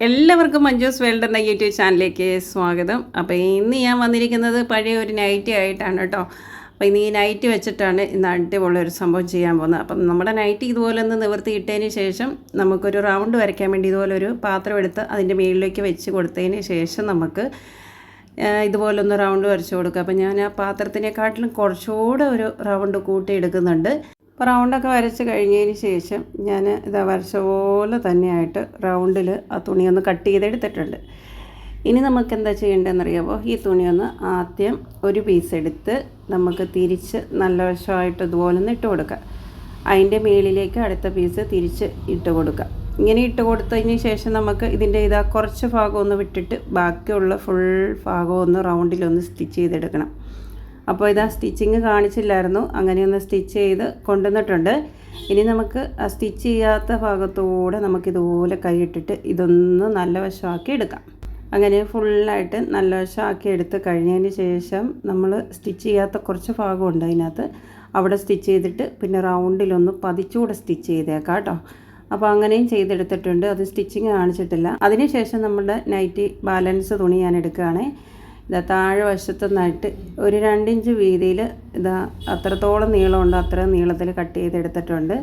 എല്ലാവർക്കും മഞ്ജൂസ് വേൾഡ് എന്ന യൂട്യൂബ് ചാനലിലേക്ക് സ്വാഗതം. അപ്പോൾ ഇന്ന് ഞാൻ വന്നിരിക്കുന്നത് പഴയ ഒരു നൈറ്റി ആയിട്ടാണ് കേട്ടോ. അപ്പോൾ ഇന്ന് ഈ നൈറ്റി വെച്ചിട്ടാണ് ഇന്ന് അടിപൊളി ഒരു സംഭവം ചെയ്യാൻ പോകുന്നത്. അപ്പം നമ്മുടെ നൈറ്റി ഇതുപോലെ ഒന്ന് നിവർത്തിയിട്ടതിന് ശേഷം നമുക്കൊരു റൗണ്ട് വരയ്ക്കാൻ വേണ്ടി ഇതുപോലെ ഒരു പാത്രം എടുത്ത് അതിൻ്റെ മുകളിലേക്ക് വെച്ച് കൊടുത്തതിന് ശേഷം നമുക്ക് ഇതുപോലൊന്ന് റൗണ്ട് വരച്ച് കൊടുക്കുക. അപ്പോൾ ഞാൻ ആ പാത്രത്തിനെക്കാട്ടിലും കുറച്ചുകൂടെ ഒരു റൗണ്ട് കൂട്ടി എടുക്കുന്നുണ്ട്. അപ്പോൾ റൗണ്ടൊക്കെ വരച്ച് കഴിഞ്ഞതിന് ശേഷം ഞാൻ ഇതാ വരച്ച പോലെ തന്നെയായിട്ട് റൗണ്ടിൽ ആ തുണിയൊന്ന് കട്ട് ചെയ്തെടുത്തിട്ടുണ്ട്. ഇനി നമുക്ക് എന്താ ചെയ്യേണ്ടതെന്നറിയാമോ? ഈ തുണിയൊന്ന് ആദ്യം ഒരു പീസ് എടുത്ത് നമുക്ക് തിരിച്ച് നല്ല വശമായിട്ട് ഇതുപോലെ ഒന്ന് ഇട്ട് കൊടുക്കുക. അതിൻ്റെ മേളിലേക്ക് അടുത്ത പീസ് തിരിച്ച് ഇട്ട് കൊടുക്കുക. ഇങ്ങനെ ഇട്ട് കൊടുത്തതിന് ശേഷം നമുക്ക് ഇതിൻ്റെ കുറച്ച് ഭാഗം ഒന്ന് വിട്ടിട്ട് ബാക്കിയുള്ള ഫുൾ ഭാഗം ഒന്ന് റൗണ്ടിലൊന്ന് സ്റ്റിച്ച് ചെയ്തെടുക്കണം. അപ്പോൾ സ്റ്റിച്ചിങ് കാണിച്ചില്ലായിരുന്നു, അങ്ങനെയൊന്ന് സ്റ്റിച്ച് ചെയ്ത് കൊണ്ടുവന്നിട്ടുണ്ട്. ഇനി നമുക്ക് ആ സ്റ്റിച്ച് ചെയ്യാത്ത ഭാഗത്തൂടെ നമുക്കിതുപോലെ കൈയിട്ടിട്ട് ഇതൊന്ന് നല്ല വശമാക്കി എടുക്കാം. അങ്ങനെ ഫുള്ളായിട്ട് നല്ല വശമാക്കി എടുത്ത് കഴിഞ്ഞതിന് ശേഷം നമ്മൾ സ്റ്റിച്ച് ചെയ്യാത്ത കുറച്ച് ഭാഗമുണ്ട് അതിനകത്ത്, അവിടെ സ്റ്റിച്ച് ചെയ്തിട്ട് പിന്നെ റൗണ്ടിലൊന്ന് പതിച്ചുകൂടെ സ്റ്റിച്ച് ചെയ്തേക്കാം കേട്ടോ. അപ്പോൾ അങ്ങനെയും ചെയ്തെടുത്തിട്ടുണ്ട്, അത് സ്റ്റിച്ചിങ് കാണിച്ചിട്ടില്ല. അതിനുശേഷം നമ്മുടെ നൈറ്റി ബാലൻസ് തുണി ഞാൻ എടുക്കുകയാണേ. താഴെ വശത്തു നിന്നായിട്ട് ഒരു 2 ഇഞ്ച് വീതിയിൽ അത്രത്തോളം നീളമുണ്ട്, അത്ര നീളത്തിൽ കട്ട് ചെയ്തെടുത്തിട്ടുണ്ട്.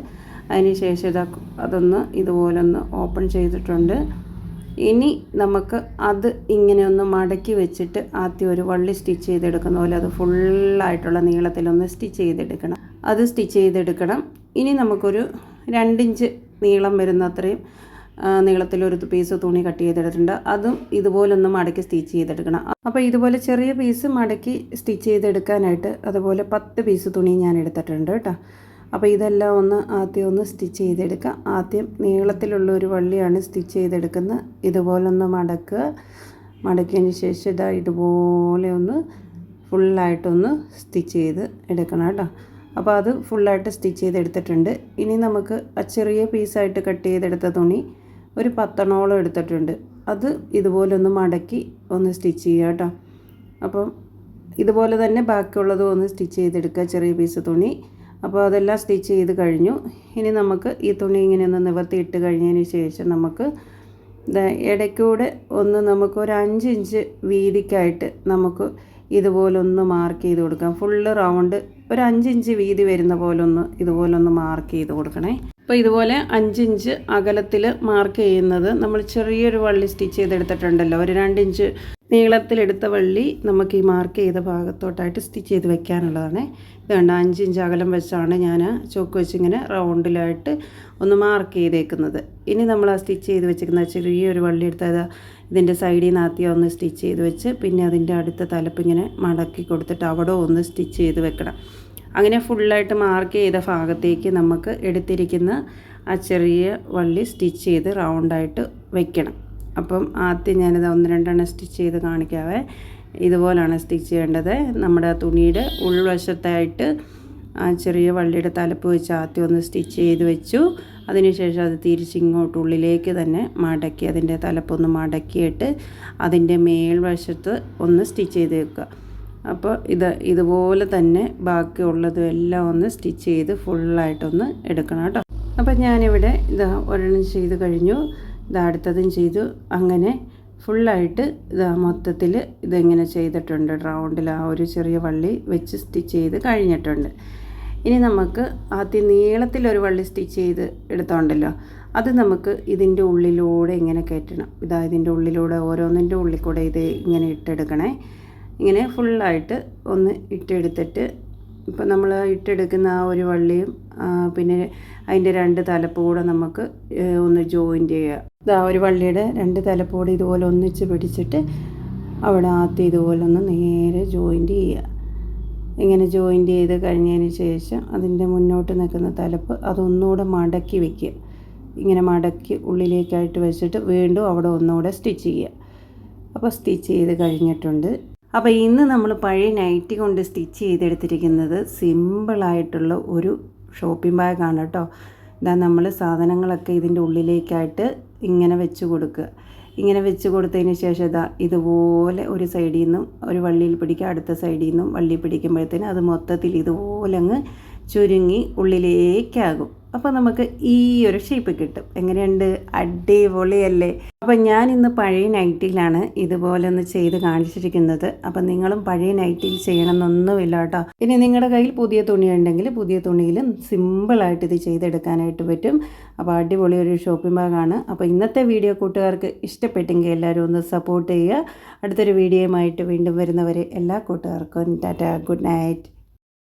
അതിന് ശേഷം അതൊന്ന് ഇതുപോലൊന്ന് ഓപ്പൺ ചെയ്തിട്ടുണ്ട്. ഇനി നമുക്ക് അത് ഇങ്ങനെ ഒന്ന് മടക്കി വെച്ചിട്ട് ആദ്യം ഒരു വള്ളി സ്റ്റിച്ച് ചെയ്തെടുക്കുന്ന പോലെ അത് ഫുള്ളായിട്ടുള്ള നീളത്തിലൊന്ന് സ്റ്റിച്ച് ചെയ്തെടുക്കണം. അത് സ്റ്റിച്ച് ചെയ്തെടുക്കണം. ഇനി നമുക്കൊരു 2 ഇഞ്ച് നീളം വരുന്ന അത്രയും നീളത്തിലൊരു പീസ് തുണി കട്ട് ചെയ്തെടുത്തിട്ടുണ്ട്. അതും ഇതുപോലൊന്ന് മടക്കി സ്റ്റിച്ച് ചെയ്തെടുക്കണം. അപ്പോൾ ഇതുപോലെ ചെറിയ പീസ് മടക്കി സ്റ്റിച്ച് ചെയ്തെടുക്കാനായിട്ട് അതുപോലെ 10 പീസ് തുണി ഞാൻ എടുത്തിട്ടുണ്ട് കേട്ടോ. അപ്പോൾ ഇതെല്ലാം ആദ്യം ഒന്ന് സ്റ്റിച്ച് ചെയ്തെടുക്കുക. ആദ്യം നീളത്തിലുള്ള ഒരു വള്ളിയാണ് സ്റ്റിച്ച് ചെയ്തെടുക്കുന്നത്. ഇതുപോലൊന്ന് മടക്കിയതിന് ശേഷം ഇതുപോലെ ഒന്ന് ഫുള്ളായിട്ടൊന്ന് സ്റ്റിച്ച് ചെയ്ത് എടുക്കണം കേട്ടോ. അപ്പോൾ അത് ഫുള്ളായിട്ട് സ്റ്റിച്ച് ചെയ്തെടുത്തിട്ടുണ്ട്. ഇനി നമുക്ക് ആ ചെറിയ പീസായിട്ട് കട്ട് ചെയ്തെടുത്ത തുണി ഒരു 10 എടുത്തിട്ടുണ്ട്. അത് ഇതുപോലെ ഒന്ന് മടക്കി ഒന്ന് സ്റ്റിച്ച് ചെയ്യുക കേട്ടോ. അപ്പം ഇതുപോലെ തന്നെ ബാക്കിയുള്ളതും ഒന്ന് സ്റ്റിച്ച് ചെയ്തെടുക്കുക, ചെറിയ പീസ് തുണി. അപ്പോൾ അതെല്ലാം സ്റ്റിച്ച് ചെയ്ത് കഴിഞ്ഞു. ഇനി നമുക്ക് ഈ തുണി ഇങ്ങനെ ഒന്ന് നിവർത്തിയിട്ട് കഴിഞ്ഞതിന് ശേഷം നമുക്ക് ഇടയ്ക്കൂടെ നമുക്ക് ഒരു 5 ഇഞ്ച് വീതിക്കായിട്ട് നമുക്ക് ഇതുപോലൊന്ന് മാർക്ക് ചെയ്ത് കൊടുക്കാം. ഫുള്ള് റൗണ്ട് ഒരു 5 ഇഞ്ച് വീതി വരുന്ന പോലൊന്ന് ഇതുപോലൊന്ന് മാർക്ക് ചെയ്ത് കൊടുക്കണേ. അപ്പോൾ ഇതുപോലെ 5 ഇഞ്ച് അകലത്തിൽ മാർക്ക് ചെയ്യുന്നത് നമ്മൾ ചെറിയൊരു വള്ളി സ്റ്റിച്ച് ചെയ്തെടുത്തിട്ടുണ്ടല്ലോ, ഒരു 2 ഇഞ്ച് നീളത്തിലെടുത്ത വള്ളി നമുക്ക് ഈ മാർക്ക് ചെയ്ത ഭാഗത്തോട്ടായിട്ട് സ്റ്റിച്ച് ചെയ്ത് വെക്കാനുള്ളതാണ്. ഇതുകൊണ്ട് 5 ഇഞ്ച് അകലം വെച്ചാണ് ഞാൻ ചോക്ക് വെച്ചിങ്ങനെ റൗണ്ടിലായിട്ട് ഒന്ന് മാർക്ക് ചെയ്തേക്കുന്നത്. ഇനി നമ്മൾ ആ സ്റ്റിച്ച് ചെയ്ത് വെച്ചിരിക്കുന്ന ചെറിയൊരു വള്ളി എടുത്തത് ഇതിൻ്റെ സൈഡിൽ നിന്ന് ആദ്യം ഒന്ന് സ്റ്റിച്ച് ചെയ്ത് വെച്ച് പിന്നെ അതിൻ്റെ അടുത്ത തലപ്പ് ഇങ്ങനെ മടക്കി കൊടുത്തിട്ട് അവിടെ ഒന്ന് സ്റ്റിച്ച് ചെയ്ത് വെക്കണം. അങ്ങനെ ഫുള്ളായിട്ട് മാർക്ക് ചെയ്ത ഭാഗത്തേക്ക് നമുക്ക് എടുത്തിരിക്കുന്ന ആ ചെറിയ വള്ളി സ്റ്റിച്ച് ചെയ്ത് റൗണ്ടായിട്ട് വെക്കണം. അപ്പം ആദ്യം ഞാനിത് 1-2 സ്റ്റിച്ച് ചെയ്ത് കാണിക്കാവേ. ഇതുപോലാണ് സ്റ്റിച്ച് ചെയ്യേണ്ടത്. നമ്മുടെ തുണിയുടെ ഉൾവശത്തായിട്ട് ആ ചെറിയ വള്ളിയുടെ തലപ്പ് വെച്ച് ആദ്യം ഒന്ന് സ്റ്റിച്ച് ചെയ്ത് വെച്ചു. അതിനുശേഷം അത് തിരിച്ചിങ്ങോട്ട് ഉള്ളിലേക്ക് തന്നെ മടക്കി അതിൻ്റെ തലപ്പൊന്ന് മടക്കിയിട്ട് അതിൻ്റെ മേൽവശത്ത് ഒന്ന് സ്റ്റിച്ച് ചെയ്ത് വെക്കുക. അപ്പോൾ ഇതുപോലെ തന്നെ ബാക്കിയുള്ളതും എല്ലാം ഒന്ന് സ്റ്റിച്ച് ചെയ്ത് ഫുള്ളായിട്ടൊന്ന് എടുക്കണം കേട്ടോ. അപ്പോൾ ഞാനിവിടെ ഒരെണ്ണം ചെയ്ത് കഴിഞ്ഞു, അടുത്തതും ചെയ്തു. അങ്ങനെ ഫുള്ളായിട്ട് മൊത്തത്തിൽ ഇതിങ്ങനെ ചെയ്തിട്ടുണ്ട്. റൗണ്ടിൽ ആ ഒരു ചെറിയ വള്ളി വെച്ച് സ്റ്റിച്ച് ചെയ്ത് കഴിഞ്ഞിട്ടുണ്ട്. ഇനി നമുക്ക് ആദ്യം നീളത്തിലൊരു വള്ളി സ്റ്റിച്ച് ചെയ്ത് എടുത്തോണ്ടല്ലോ, അത് നമുക്ക് ഇതിൻ്റെ ഉള്ളിലൂടെ ഇങ്ങനെ കയറ്റണം. ഇതിൻ്റെ ഉള്ളിലൂടെ ഓരോന്നിൻ്റെ ഉള്ളിൽ കൂടെ ഇത് ഇങ്ങനെ ഇട്ടെടുക്കണേ. ഇങ്ങനെ ഫുള്ളായിട്ട് ഒന്ന് ഇട്ടെടുത്തിട്ട് ഇപ്പം നമ്മൾ ഇട്ടെടുക്കുന്ന ആ ഒരു വള്ളിയും പിന്നെ അതിൻ്റെ 2 തലപ്പ് കൂടെ നമുക്ക് ഒന്ന് ജോയിൻറ്റ് ചെയ്യുക. ഒരു വള്ളിയുടെ 2 തലപ്പ് കൂടെ ഇതുപോലെ ഒന്നിച്ച് പിടിച്ചിട്ട് അവിടെ ആദ്യം ഇതുപോലെ ഒന്ന് നേരെ ജോയിൻറ്റ് ചെയ്യുക. ഇങ്ങനെ ജോയിൻറ്റ് ചെയ്ത് കഴിഞ്ഞതിന് ശേഷം അതിൻ്റെ മുന്നോട്ട് നിൽക്കുന്ന തലപ്പ് അതൊന്നുകൂടെ മടക്കി വയ്ക്കുക. ഇങ്ങനെ മടക്കി ഉള്ളിലേക്കായിട്ട് വെച്ചിട്ട് വീണ്ടും അവിടെ ഒന്നുകൂടെ സ്റ്റിച്ച് ചെയ്യുക. അപ്പോൾ സ്റ്റിച്ച് ചെയ്ത് കഴിഞ്ഞിട്ടുണ്ട്. അപ്പോൾ ഇന്ന് നമ്മൾ പഴയ നൈറ്റി കൊണ്ട് സ്റ്റിച്ച് ചെയ്തെടുത്തിരിക്കുന്നത് സിമ്പിളായിട്ടുള്ള ഒരു ഷോപ്പിംഗ് ബാഗാണ് കേട്ടോ. നമ്മൾ സാധനങ്ങളൊക്കെ ഇതിൻ്റെ ഉള്ളിലേക്കായിട്ട് ഇങ്ങനെ വെച്ച് കൊടുക്കുക. ഇങ്ങനെ വെച്ച് കൊടുത്തതിന് ശേഷം ഇതുപോലെ ഒരു സൈഡിൽ നിന്നും ഒരു വള്ളിയിൽ പിടിക്കുക, അടുത്ത സൈഡിൽ നിന്നും വള്ളി പിടിക്കുമ്പോഴത്തേന് അത് മൊത്തത്തിൽ ഇതുപോലെ അങ്ങ് ചുരുങ്ങി ഉള്ളിലേക്കാകും. അപ്പോൾ നമുക്ക് ഈ ഒരു ഷേപ്പ് കിട്ടും. എങ്ങനെയുണ്ട്? അടിപൊളിയല്ലേ? അപ്പം ഞാൻ ഇന്ന് പഴയ നൈറ്റിയിലാണ് ഇതുപോലെ ഒന്ന് ചെയ്ത് കാണിച്ചിരിക്കുന്നത്. അപ്പം നിങ്ങളും പഴയ നൈറ്റിയിൽ ചെയ്യണമെന്നൊന്നുമില്ല കേട്ടോ. ഇനി നിങ്ങളുടെ കയ്യിൽ പുതിയ തുണി ഉണ്ടെങ്കിൽ പുതിയ തുണിയിലും സിമ്പിളായിട്ട് ഇത് ചെയ്തെടുക്കാനായിട്ട് പറ്റും. അപ്പോൾ അടിപൊളി ഒരു ഷോപ്പിംഗ് ബാഗാണ്. അപ്പോൾ ഇന്നത്തെ വീഡിയോ കൂട്ടുകാർക്ക് ഇഷ്ടപ്പെട്ടെങ്കിൽ എല്ലാവരും ഒന്ന് സപ്പോർട്ട് ചെയ്യുക. അടുത്തൊരു വീഡിയോയുമായിട്ട് വീണ്ടും വരുന്നവരെ എല്ലാ കൂട്ടുകാർക്കും ടാറ്റ, ഗുഡ് നൈറ്റ്.